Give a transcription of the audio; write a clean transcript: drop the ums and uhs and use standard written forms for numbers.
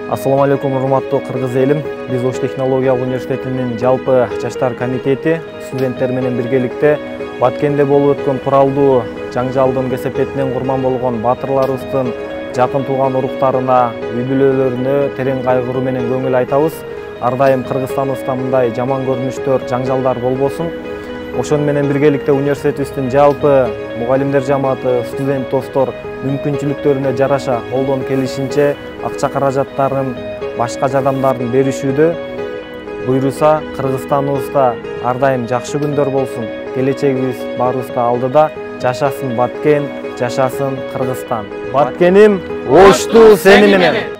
Ассаламу алейкум, урматтуу кыргыз элим. Биз Ош технологиялык университетинин жалпы жаштар комитети студенттер менен биргеликте Баткенде болуп өткөн куралдуу жаңжалдын кесепетинен курман болгон баатырларыбыздын жакын тууган уруктарына, үй бүлөлөрүнө терең кайгыруу менен көңүл айтабыз. Ар дайым Кыргызстаныбызда мындай жаман көрүнүштөр, жаңжалдар болбосун. Ошон менен биргеликте университетибиздин жалпы мугалимдер жамааты, студент достор мүмкүнчүлүктөрүнө жараша колдон келишинче акча каражаттарын, башка жардамдарын беришүүдө. Буйруса, Кыргызстаныбызда ар дайым жакшы күндөр болсун. Келечегибиз баарыбызда алдыда. Жашасын Баткен, жашасын Кыргызстан. Баткеним, Ошту сени менен.